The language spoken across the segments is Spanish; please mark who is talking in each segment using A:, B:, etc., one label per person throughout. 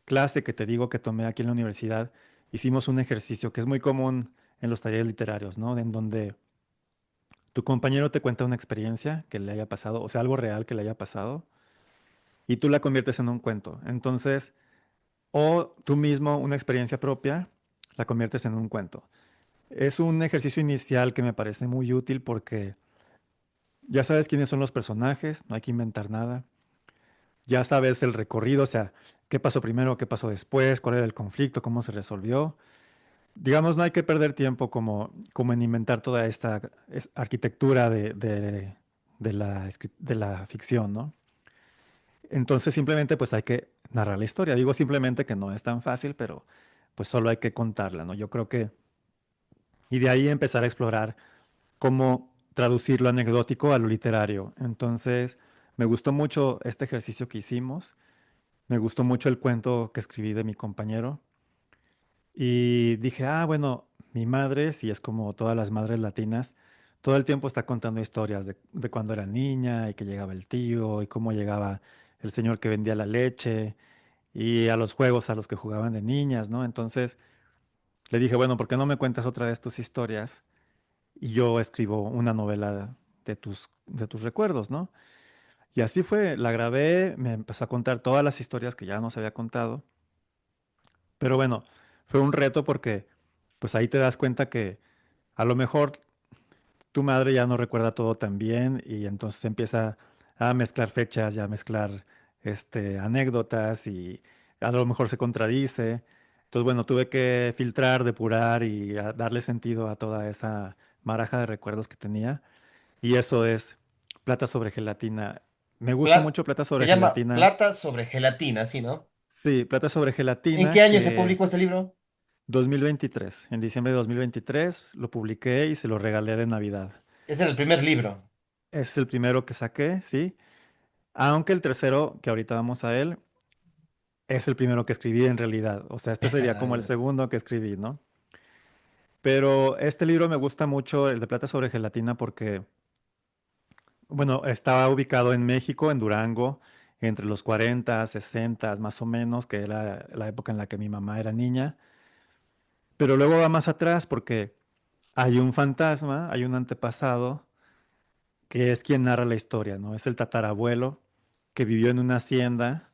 A: clase que te digo que tomé aquí en la universidad, hicimos un ejercicio que es muy común en los talleres literarios, ¿no? En donde tu compañero te cuenta una experiencia que le haya pasado, o sea, algo real que le haya pasado, y tú la conviertes en un cuento. Entonces, o tú mismo una experiencia propia, la conviertes en un cuento. Es un ejercicio inicial que me parece muy útil porque ya sabes quiénes son los personajes, no hay que inventar nada. Ya sabes el recorrido, o sea, qué pasó primero, qué pasó después, cuál era el conflicto, cómo se resolvió. Digamos, no hay que perder tiempo como en inventar toda esta arquitectura de la ficción, ¿no? Entonces simplemente pues hay que narrar la historia. Digo simplemente que no es tan fácil, pero pues solo hay que contarla, ¿no? Yo creo que, y de ahí empezar a explorar cómo traducir lo anecdótico a lo literario. Entonces, me gustó mucho este ejercicio que hicimos, me gustó mucho el cuento que escribí de mi compañero y dije, ah, bueno, mi madre, si es como todas las madres latinas, todo el tiempo está contando historias de cuando era niña y que llegaba el tío y cómo llegaba el señor que vendía la leche y a los juegos a los que jugaban de niñas, ¿no? Entonces le dije, bueno, ¿por qué no me cuentas otra vez tus historias? Y yo escribo una novela de tus recuerdos, ¿no? Y así fue, la grabé, me empezó a contar todas las historias que ya nos había contado, pero bueno, fue un reto porque pues ahí te das cuenta que a lo mejor tu madre ya no recuerda todo tan bien y entonces empieza a mezclar fechas y a mezclar anécdotas y a lo mejor se contradice. Entonces, bueno, tuve que filtrar, depurar y darle sentido a toda esa maraja de recuerdos que tenía. Y eso es Plata sobre Gelatina. Me gusta mucho Plata
B: Se
A: sobre
B: llama
A: Gelatina.
B: Plata sobre gelatina, ¿sí, no?
A: Sí, Plata sobre
B: ¿En
A: Gelatina,
B: qué año se
A: que
B: publicó este libro?
A: 2023, en diciembre de 2023 lo publiqué y se lo regalé de Navidad.
B: Ese era el primer libro.
A: Es el primero que saqué, sí. Aunque el tercero, que ahorita vamos a él, es el primero que escribí en realidad. O sea, este sería como el segundo que escribí, ¿no? Pero este libro me gusta mucho, el de Plata sobre Gelatina, porque, bueno, estaba ubicado en México, en Durango, entre los 40, 60, más o menos, que era la época en la que mi mamá era niña. Pero luego va más atrás porque hay un fantasma, hay un antepasado, que es quien narra la historia, ¿no? Es el tatarabuelo que vivió en una hacienda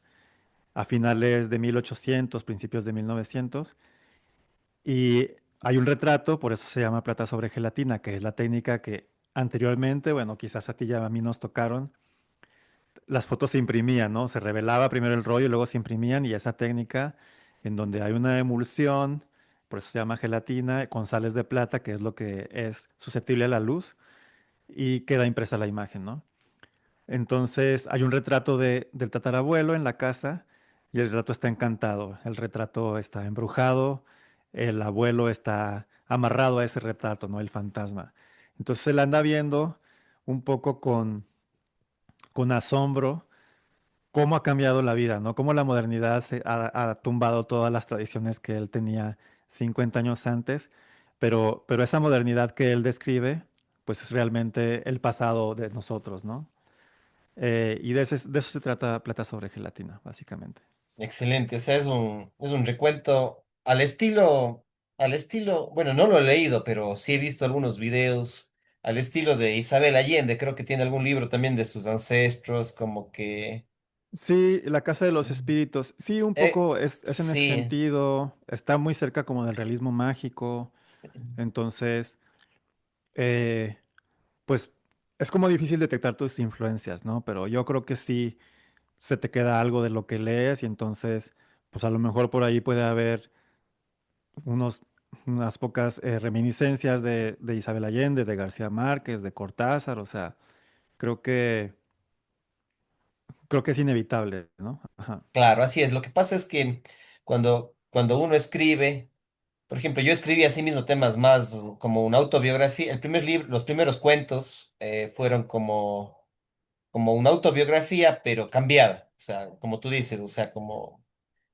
A: a finales de 1800, principios de 1900. Y hay un retrato, por eso se llama plata sobre gelatina, que es la técnica que anteriormente, bueno, quizás a ti ya a mí nos tocaron. Las fotos se imprimían, ¿no? Se revelaba primero el rollo y luego se imprimían y esa técnica en donde hay una emulsión, por eso se llama gelatina, con sales de plata, que es lo que es susceptible a la luz y queda impresa la imagen, ¿no? Entonces hay un retrato del tatarabuelo en la casa y el retrato está encantado, el retrato está embrujado, el abuelo está amarrado a ese retrato, ¿no? El fantasma. Entonces él anda viendo un poco con asombro cómo ha cambiado la vida, ¿no? Cómo la modernidad ha tumbado todas las tradiciones que él tenía 50 años antes, pero esa modernidad que él describe, pues es realmente el pasado de nosotros, ¿no? Y de eso se trata Plata sobre Gelatina, básicamente.
B: Excelente, o sea, es un recuento al estilo, bueno, no lo he leído, pero sí he visto algunos videos al estilo de Isabel Allende, creo que tiene algún libro también de sus ancestros, como que...
A: Sí, La Casa de los Espíritus, sí, un poco es en ese
B: sí,
A: sentido, está muy cerca como del realismo mágico,
B: sí.
A: entonces, eh, pues es como difícil detectar tus influencias, ¿no? Pero yo creo que sí se te queda algo de lo que lees y entonces, pues a lo mejor por ahí puede haber unos, unas pocas reminiscencias de Isabel Allende, de García Márquez, de Cortázar, o sea, creo que, creo que es inevitable, ¿no? Ajá.
B: Claro, así es. Lo que pasa es que cuando uno escribe, por ejemplo, yo escribí así mismo temas más como una autobiografía. El primer libro, los primeros cuentos fueron como una autobiografía, pero cambiada. O sea, como tú dices, o sea, como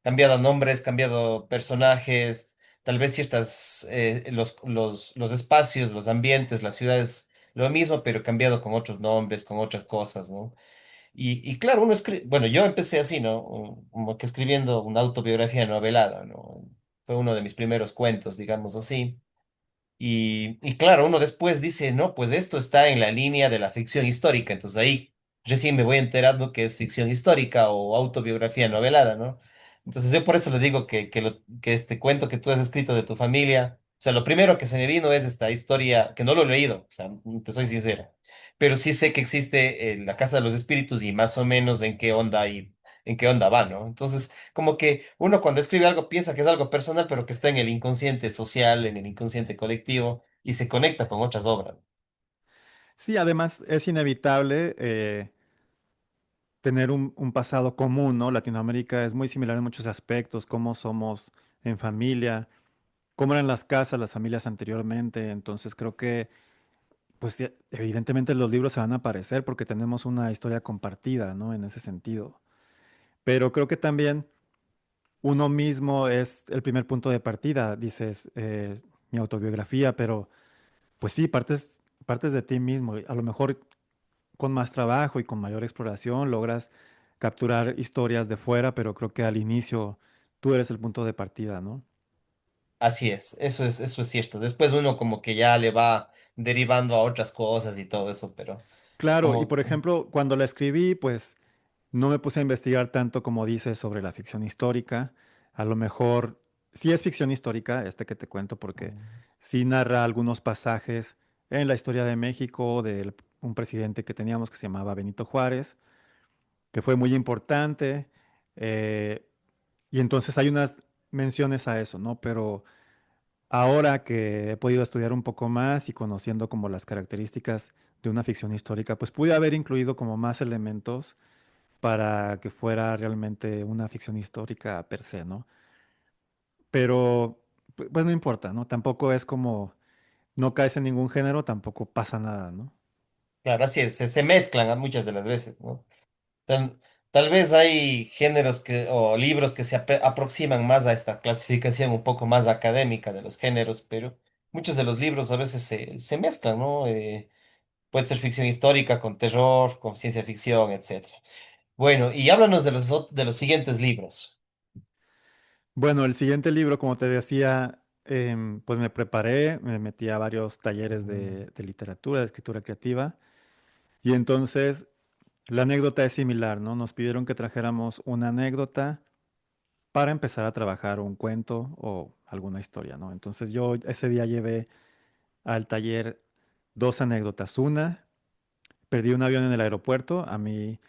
B: cambiado nombres, cambiado personajes, tal vez ciertas, los espacios, los ambientes, las ciudades, lo mismo, pero cambiado con otros nombres, con otras cosas, ¿no? Y claro, uno escribe, bueno, yo empecé así, ¿no? Como que escribiendo una autobiografía novelada, ¿no? Fue uno de mis primeros cuentos, digamos así. Y claro, uno después dice, no, pues esto está en la línea de la ficción histórica, entonces ahí recién me voy enterando que es ficción histórica o autobiografía novelada, ¿no? Entonces yo por eso le digo que este cuento que tú has escrito de tu familia, o sea, lo primero que se me vino es esta historia, que no lo he leído, o sea, te soy sincera, pero sí sé que existe la Casa de los Espíritus y más o menos en qué onda va, ¿no? Entonces, como que uno cuando escribe algo piensa que es algo personal, pero que está en el inconsciente social, en el inconsciente colectivo y se conecta con otras obras.
A: Sí, además es inevitable tener un pasado común, ¿no? Latinoamérica es muy similar en muchos aspectos, cómo somos en familia, cómo eran las casas, las familias anteriormente. Entonces creo que, pues sí, evidentemente los libros se van a aparecer porque tenemos una historia compartida, ¿no? En ese sentido. Pero creo que también uno mismo es el primer punto de partida, dices, mi autobiografía, pero pues sí, partes de ti mismo. A lo mejor con más trabajo y con mayor exploración logras capturar historias de fuera, pero creo que al inicio tú eres el punto de partida, ¿no?
B: Así es, eso es cierto. Después uno como que ya le va derivando a otras cosas y todo eso, pero
A: Claro, y
B: como,
A: por ejemplo, cuando la escribí, pues no me puse a investigar tanto como dices sobre la ficción histórica. A lo mejor sí es ficción histórica, este que te cuento, porque sí narra algunos pasajes en la historia de México de un presidente que teníamos que se llamaba Benito Juárez, que fue muy importante. eh, y entonces hay unas menciones a eso, ¿no? Pero ahora que he podido estudiar un poco más y conociendo como las características de una ficción histórica, pues pude haber incluido como más elementos para que fuera realmente una ficción histórica per se, ¿no? Pero, pues no importa, ¿no? Tampoco es como, no caes en ningún género, tampoco pasa nada, ¿no?
B: claro, así es, se mezclan a muchas de las veces, ¿no? Tal vez hay géneros o libros que se aproximan más a esta clasificación un poco más académica de los géneros, pero muchos de los libros a veces se mezclan, ¿no? Puede ser ficción histórica con terror, con ciencia ficción, etcétera. Bueno, y háblanos de de los siguientes libros.
A: Bueno, el siguiente libro, como te decía, pues me preparé, me metí a varios talleres de literatura, de escritura creativa, y entonces la anécdota es similar, ¿no? Nos pidieron que trajéramos una anécdota para empezar a trabajar un cuento o alguna historia, ¿no? Entonces yo ese día llevé al taller dos anécdotas. Una, perdí un avión en el aeropuerto. A mí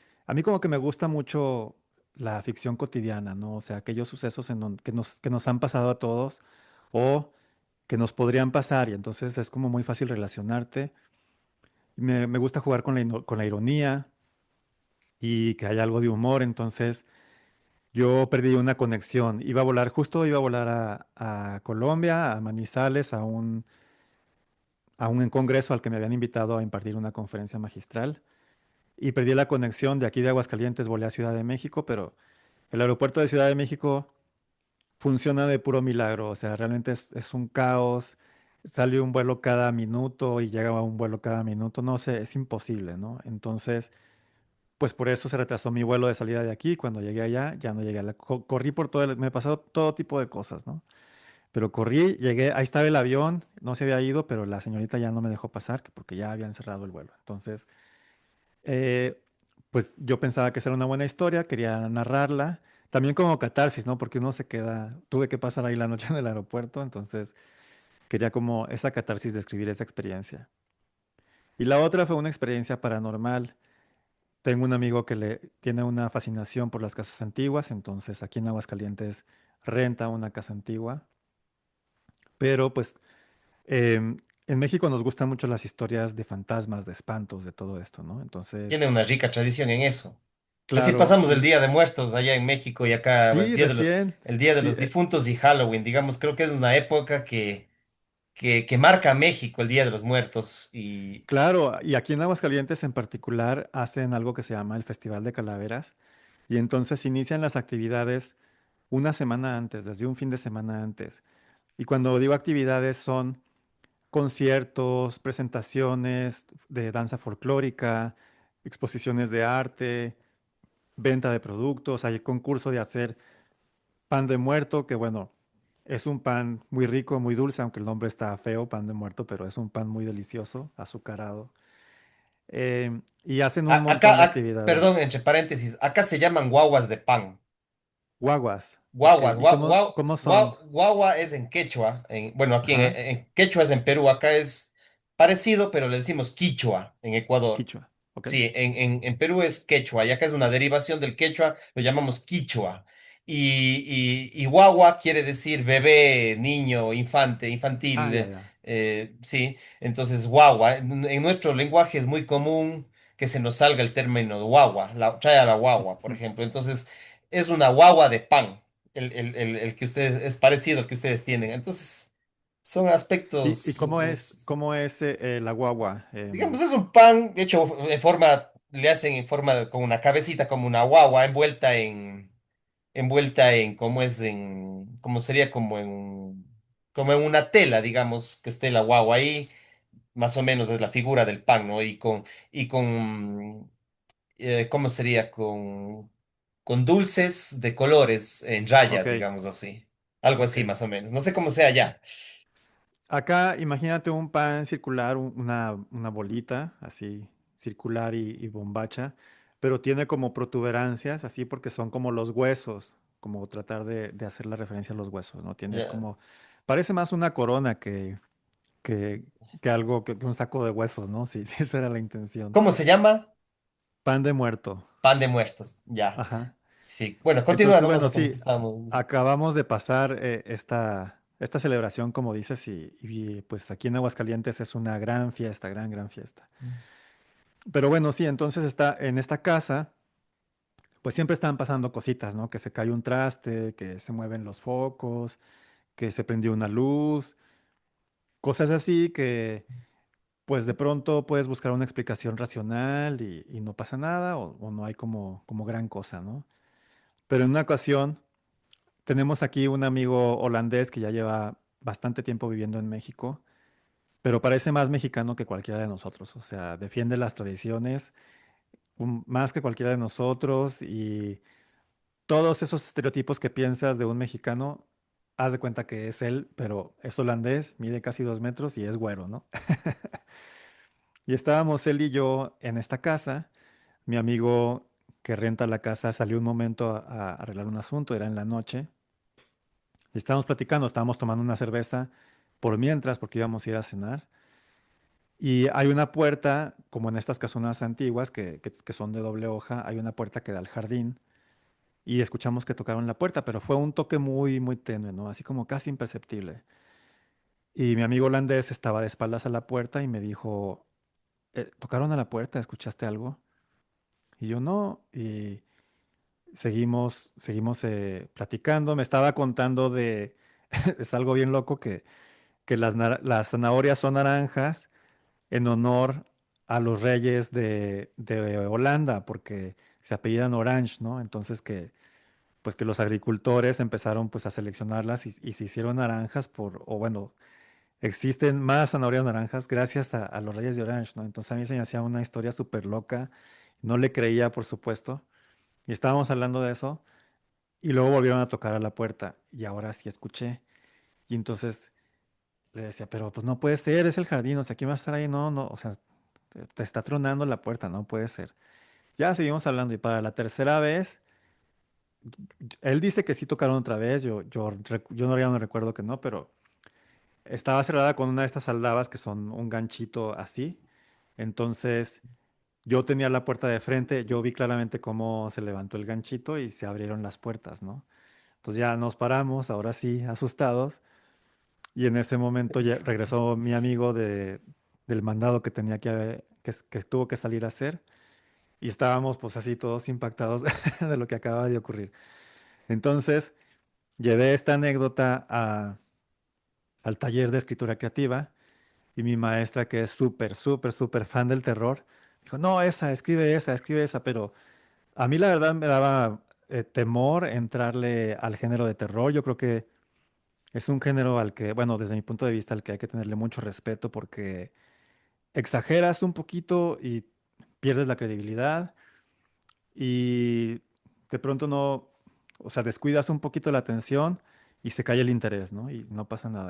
A: como que me gusta mucho la ficción cotidiana, ¿no? O sea, aquellos sucesos que nos han pasado a todos o que nos podrían pasar y entonces es como muy fácil relacionarte. Me gusta jugar con la ironía y que haya algo de humor, entonces yo perdí una conexión. Justo iba a volar a Colombia, a Manizales, a un congreso al que me habían invitado a impartir una conferencia magistral. Y perdí la conexión de aquí de Aguascalientes, volé a Ciudad de México, pero el aeropuerto de Ciudad de México funciona de puro milagro, o sea, realmente es un caos, sale un vuelo cada minuto y llega un vuelo cada minuto, no sé, es imposible, ¿no? Entonces, pues por eso se retrasó mi vuelo de salida de aquí, cuando llegué allá ya no llegué corrí por me pasó todo tipo de cosas, ¿no? Pero corrí, llegué, ahí estaba el avión, no se había ido, pero la señorita ya no me dejó pasar porque ya habían cerrado el vuelo. Entonces, eh, pues yo pensaba que esa era una buena historia, quería narrarla, también como catarsis, ¿no? Porque uno se queda, tuve que pasar ahí la noche en el aeropuerto, entonces quería como esa catarsis de escribir esa experiencia. Y la otra fue una experiencia paranormal. Tengo un amigo que le tiene una fascinación por las casas antiguas, entonces aquí en Aguascalientes renta una casa antigua, pero pues en México nos gustan mucho las historias de fantasmas, de espantos, de todo esto, ¿no? Entonces,
B: Tiene una rica tradición en eso. Recién
A: claro,
B: pasamos el Día de Muertos allá en México y acá
A: sí, recién,
B: el Día de
A: sí,
B: los Difuntos y Halloween, digamos, creo que es una época que marca a México el Día de los Muertos y
A: claro, y aquí en Aguascalientes en particular hacen algo que se llama el Festival de Calaveras, y entonces inician las actividades una semana antes, desde un fin de semana antes. Y cuando digo actividades son conciertos, presentaciones de danza folclórica, exposiciones de arte, venta de productos, hay concurso de hacer pan de muerto, que bueno, es un pan muy rico, muy dulce, aunque el nombre está feo, pan de muerto, pero es un pan muy delicioso, azucarado. Y hacen un montón de
B: Perdón,
A: actividades.
B: entre paréntesis, acá se llaman guaguas de pan.
A: Guaguas, ok.
B: Guaguas,
A: ¿Y cómo son?
B: guagua es en quechua, bueno, aquí
A: Ajá,
B: en quechua es en Perú, acá es parecido, pero le decimos quichua en Ecuador.
A: quichua, ok.
B: Sí, en Perú es quechua, y acá es una derivación del quechua, lo llamamos quichua. Y guagua quiere decir bebé, niño, infante,
A: Ah,
B: infantil,
A: ya, ya.
B: sí, entonces guagua. En nuestro lenguaje es muy común que se nos salga el término de guagua, trae a la guagua, por
A: Mm.
B: ejemplo. Entonces, es una guagua de pan el que ustedes, es parecido al que ustedes tienen. Entonces, son
A: ¿Y
B: aspectos,
A: cómo es la guagua?
B: digamos, es un pan hecho en forma, le hacen en forma, con una cabecita como una guagua, envuelta en, ¿cómo es? ¿Cómo sería? Como en una tela, digamos, que esté la guagua ahí, más o menos es la figura del pan, ¿no? ¿Cómo sería? Con dulces de colores en
A: Ok.
B: rayas, digamos así. Algo
A: Ok.
B: así, más o menos. No sé cómo sea ya.
A: Acá imagínate un pan circular, una bolita así circular y bombacha, pero tiene como protuberancias así porque son como los huesos, como tratar de hacer la referencia a los huesos, ¿no? Tienes
B: Ya.
A: como, parece más una corona que, que algo, que un saco de huesos, ¿no? Sí, sí, esa era la intención.
B: ¿Cómo se llama?
A: Pan de muerto.
B: Pan de muertos. Ya.
A: Ajá.
B: Sí. Bueno, continúa
A: Entonces,
B: nomás
A: bueno,
B: lo que nos
A: sí,
B: estábamos.
A: acabamos de pasar esta celebración, como dices, pues aquí en Aguascalientes es una gran fiesta, gran, gran fiesta. Pero bueno, sí, entonces está en esta casa, pues siempre están pasando cositas, ¿no? Que se cae un traste, que se mueven los focos, que se prendió una luz, cosas así que pues de pronto puedes buscar una explicación racional y no pasa nada o no hay como gran cosa, ¿no? Pero en una ocasión tenemos aquí un amigo holandés que ya lleva bastante tiempo viviendo en México, pero parece más mexicano que cualquiera de nosotros, o sea, defiende las tradiciones más que cualquiera de nosotros y todos esos estereotipos que piensas de un mexicano, haz de cuenta que es él, pero es holandés, mide casi 2 metros y es güero, ¿no? Y estábamos él y yo en esta casa, mi amigo que renta la casa salió un momento a arreglar un asunto, era en la noche, y estábamos platicando, estábamos tomando una cerveza por mientras, porque íbamos a ir a cenar. Y hay una puerta, como en estas casonas antiguas que son de doble hoja, hay una puerta que da al jardín. Y escuchamos que tocaron la puerta, pero fue un toque muy, muy tenue, ¿no? Así como casi imperceptible. Y mi amigo holandés estaba de espaldas a la puerta y me dijo, ¿tocaron a la puerta? ¿Escuchaste algo? Y yo no. Y seguimos platicando. Me estaba contando es algo bien loco que las zanahorias son naranjas en honor a los reyes de Holanda, porque se apellidan Orange, ¿no? Entonces pues que los agricultores empezaron pues a seleccionarlas y se hicieron naranjas o bueno, existen más zanahorias naranjas gracias a los reyes de Orange, ¿no? Entonces a mí se me hacía una historia súper loca, no le creía, por supuesto, y estábamos hablando de eso, y luego volvieron a tocar a la puerta, y ahora sí escuché, y entonces le decía, pero pues no puede ser, es el jardín, o sea, ¿quién va a estar ahí? No, no, o sea, te está tronando la puerta, no puede ser. Ya seguimos hablando, y para la tercera vez él dice que sí tocaron otra vez, yo no, ya no recuerdo que no, pero estaba cerrada con una de estas aldabas que son un ganchito así. Entonces yo tenía la puerta de frente, yo vi claramente cómo se levantó el ganchito y se abrieron las puertas, ¿no? Entonces ya nos paramos, ahora sí, asustados, y en ese momento ya regresó mi amigo del mandado que tenía que tuvo que salir a hacer, y estábamos pues así todos impactados de lo que acaba de ocurrir. Entonces llevé esta anécdota al taller de escritura creativa y mi maestra, que es súper, súper, súper fan del terror, dijo, no, escribe esa, pero a mí la verdad me daba temor entrarle al género de terror. Yo creo que es un género al que, bueno, desde mi punto de vista, al que hay que tenerle mucho respeto porque exageras un poquito y pierdes la credibilidad y de pronto no, o sea, descuidas un poquito la atención y se cae el interés, ¿no? Y no pasa nada.